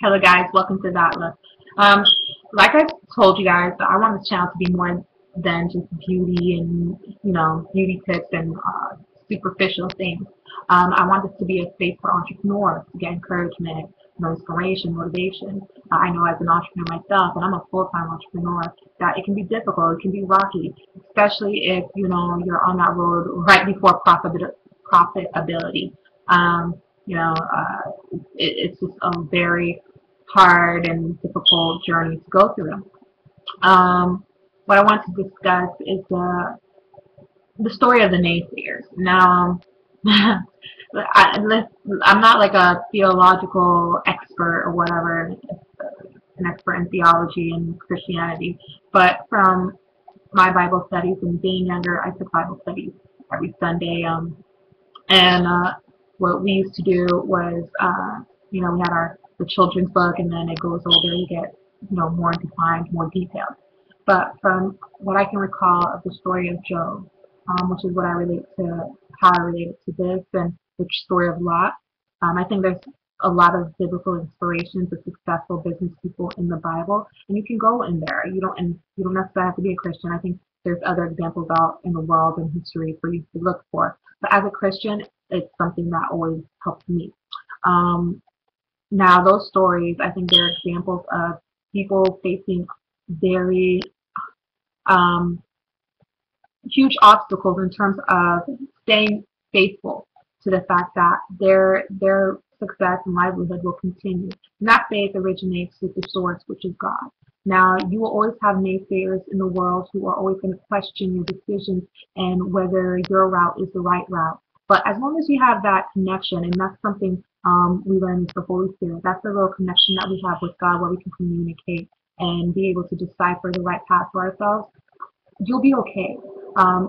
Hello guys, welcome to DhatLook. Um, like I told you guys, I want this channel to be more than just beauty and beauty tips and superficial things. I want this to be a space for entrepreneurs to get encouragement, inspiration, motivation. I know as an entrepreneur myself, and I'm a full-time entrepreneur, that it can be difficult, it can be rocky, especially if you're on that road right before profitability. Um, it's just a very hard and difficult journey to go through. What I want to discuss is the story of the naysayers. Now, I'm not like a theological expert or whatever, an expert in theology and Christianity, but from my Bible studies and being younger, I took Bible studies every Sunday. And what we used to do was, we had the children's book, and then it goes over, you get, more defined, more detailed. But from what I can recall of the story of Job, which is what I relate to, how I relate it to this, and the story of Lot, I think there's a lot of biblical inspirations of successful business people in the Bible, and you can go in there. You don't necessarily have to be a Christian. I think there's other examples out in the world and history for you to look for. But as a Christian, it's something that always helps me. Now, those stories, I think they're examples of people facing very huge obstacles in terms of staying faithful to the fact that their success and livelihood will continue. And that faith originates with the source, which is God. Now, you will always have naysayers in the world who are always going to question your decisions and whether your route is the right route. But as long as you have that connection, and that's something we learn with the Holy Spirit, that's the real connection that we have with God, where we can communicate and be able to decipher the right path for ourselves, you'll be okay.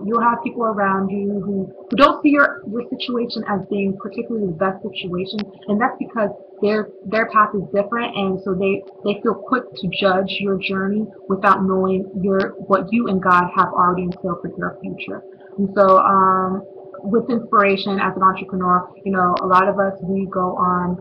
You'll have people around you who don't see your situation as being particularly the best situation, and that's because their path is different, and so they feel quick to judge your journey without knowing what you and God have already in store for your future. And so with inspiration as an entrepreneur, a lot of us, we go on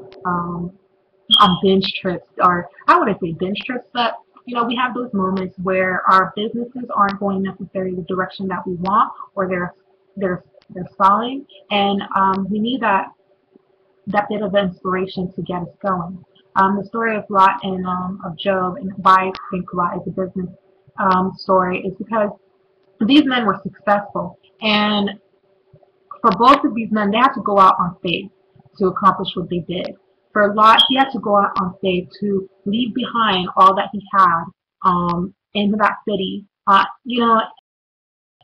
binge trips, or I wouldn't say binge trips, but we have those moments where our businesses aren't going necessarily the direction that we want, or they're stalling, and we need that bit of inspiration to get us going. The story of Lot and of Job, and why I think Lot is a business story, is because these men were successful, and for both of these men, they had to go out on faith to accomplish what they did. For Lot, he had to go out on faith to leave behind all that he had in that city.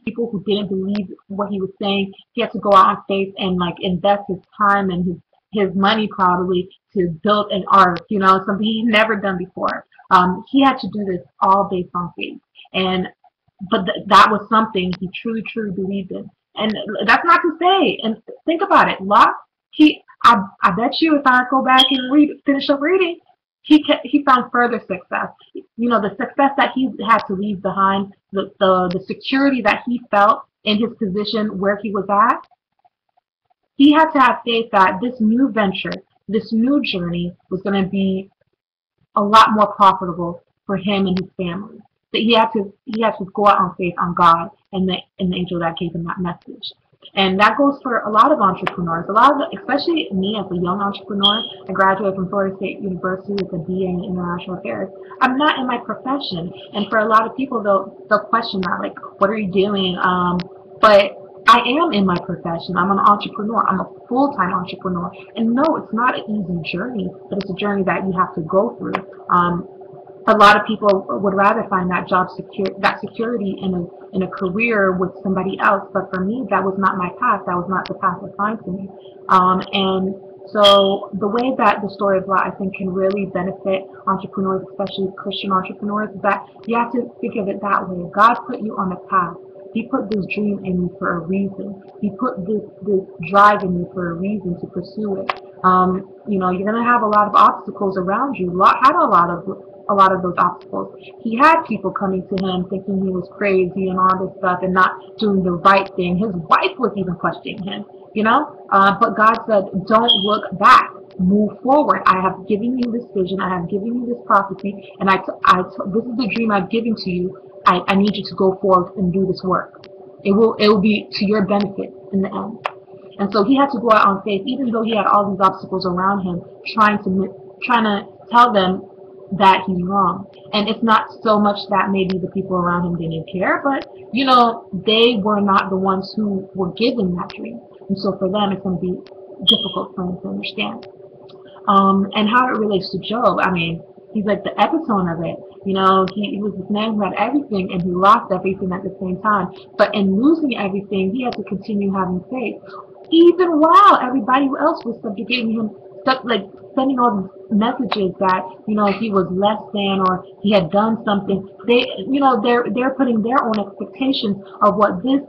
People who didn't believe what he was saying, he had to go out on faith and invest his time and his money probably to build an ark, something he's never done before. He had to do this all based on faith, but that was something he truly, truly believed in. And that's not to say, and think about it, Lot, I bet you if I go back and finish up reading, he found further success. The success that he had to leave behind, the security that he felt in his position where he was at, he had to have faith that this new venture, this new journey was going to be a lot more profitable for him and his family. That he had to go out on faith on God and the angel that gave him that message. And that goes for a lot of entrepreneurs. Especially me as a young entrepreneur. I graduated from Florida State University with a BA in International Affairs. I'm not in my profession, and for a lot of people, they'll question that, like, what are you doing? But I am in my profession. I'm an entrepreneur. I'm a full-time entrepreneur. And no, it's not an easy journey, but it's a journey that you have to go through. A lot of people would rather find that security in a career with somebody else, but for me, that was not my path. That was not the path assigned to me. And so the way that the story of Lot, I think, can really benefit entrepreneurs, especially Christian entrepreneurs, is that you have to think of it that way. God put you on a path. He put this dream in you for a reason. He put this drive in you for a reason to pursue it. You're going to have a lot of obstacles around you. Lot had a lot of those obstacles. He had people coming to him thinking he was crazy and all this stuff and not doing the right thing. His wife was even questioning him, but God said, don't look back. move forward. I have given you this vision. I have given you this prophecy, and this is the dream I've given to you. I need you to go forward and do this work. It will be to your benefit in the end. And so he had to go out on faith, even though he had all these obstacles around him, trying to tell them that he's wrong. And it's not so much that maybe the people around him didn't care, but they were not the ones who were given that dream. And so for them, it's going to be difficult for them to understand. And how it relates to Job, I mean, he's like the epitome of it. He was this man who had everything and he lost everything at the same time. But in losing everything, he had to continue having faith, even while everybody else was subjugating him, stuff like sending all these messages that he was less than or he had done something. They're putting their own expectations of what this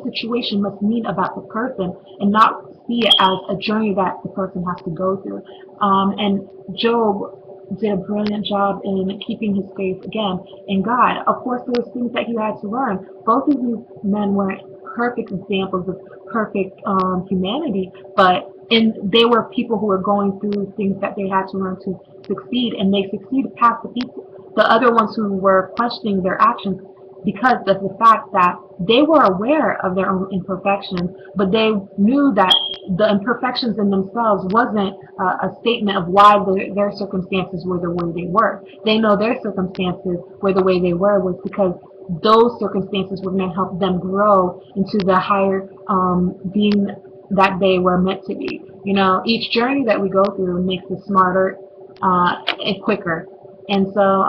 situation must mean about the person, and not see it as a journey that the person has to go through. And Job did a brilliant job in keeping his faith again in God. Of course, there was things that he had to learn. Both of these men weren't perfect examples of perfect humanity, but they were people who were going through things that they had to learn to succeed, and they succeeded past the other ones who were questioning their actions, because of the fact that they were aware of their own imperfections, but they knew that the imperfections in themselves wasn't a statement of why their circumstances were the way they were. They know their circumstances were the way they were was because those circumstances were going to help them grow into the higher being that they were meant to be. Each journey that we go through makes us smarter and quicker. And so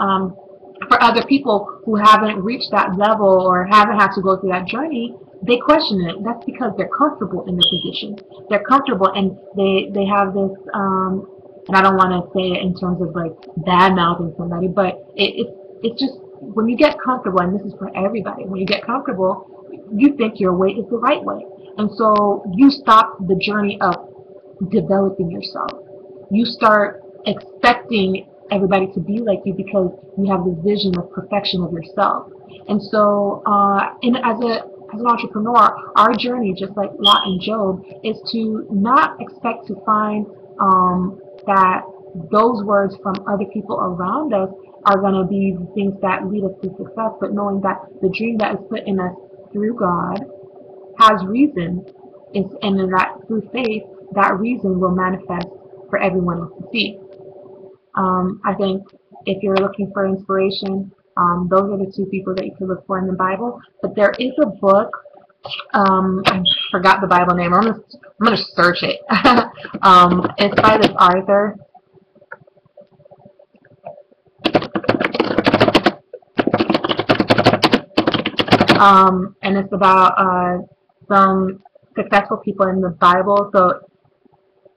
for other people who haven't reached that level or haven't had to go through that journey, they question it. That's because they're comfortable in their position. They're comfortable, and they have this, and I don't want to say it in terms of like bad mouthing somebody, but it's just when you get comfortable, and this is for everybody, when you get comfortable, you think your way is the right way. And so you stop the journey of developing yourself. You start expecting everybody to be like you because you have this vision of perfection of yourself. And so as an entrepreneur, our journey, just like Lot and Job, is to not expect to find that those words from other people around us are going to be the things that lead us to success, but knowing that the dream that is put in us through God has reason, and that through faith, that reason will manifest for everyone else to see. I think if you're looking for inspiration, those are the two people that you can look for in the Bible. But there is a book, I forgot the Bible name. I'm gonna search it. It's by this author. And it's about some successful people in the Bible. So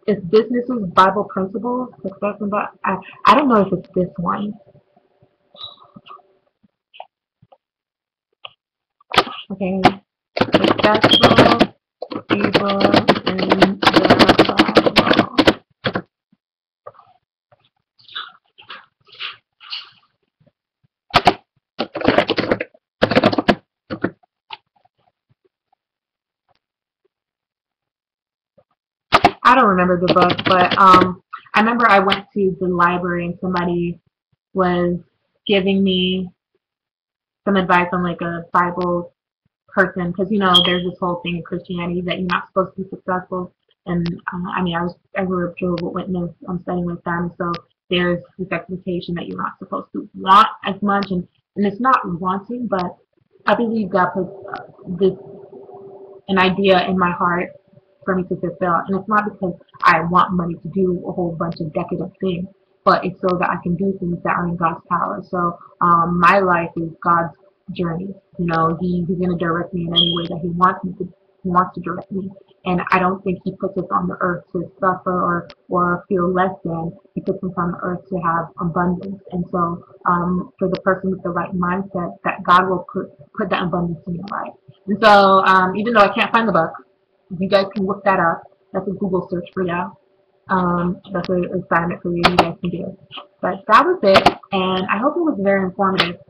it's Businesses, Bible Principles, Success and I don't know if it's this one. Okay, successful people in the Bible. I don't remember the book, but I remember I went to the library and somebody was giving me some advice on like a Bible person, because there's this whole thing in Christianity that you're not supposed to be successful. And I mean, I grew up Jehovah's Witness. I'm studying with them, so there's this expectation that you're not supposed to want as much, and it's not wanting, but I believe God puts an idea in my heart for me to fulfill. And it's not because I want money to do a whole bunch of decadent things, but it's so that I can do things that are in God's power. So my life is God's journey. He's going to direct me in any way that He wants to direct me. And I don't think He puts us on the earth to suffer or feel less than. He puts us on the earth to have abundance. And so for the person with the right mindset, that God will put that abundance in your life. And so even though I can't find the book, you guys can look that up. That's a Google search for you. That's an assignment for you. You guys can do. But that was it, and I hope it was very informative.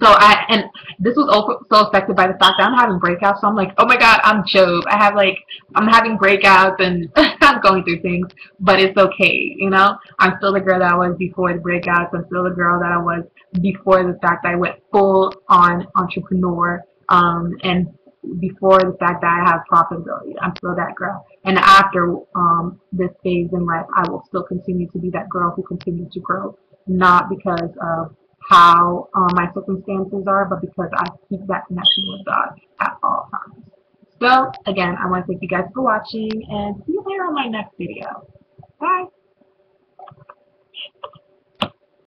So and this was also so affected by the fact that I'm having breakouts. So I'm like, oh my god, I'm Job. I'm having breakouts and I'm going through things, but it's okay. I'm still the girl that I was before the breakouts. I'm still the girl that I was before the fact that I went full on entrepreneur. And before the fact that I have profitability, I'm still that girl. And after this phase in life, I will still continue to be that girl who continues to grow, not because of how my circumstances are, but because I keep that connection with God at all times. So, again, I want to thank you guys for watching and see you later on my next video. Bye.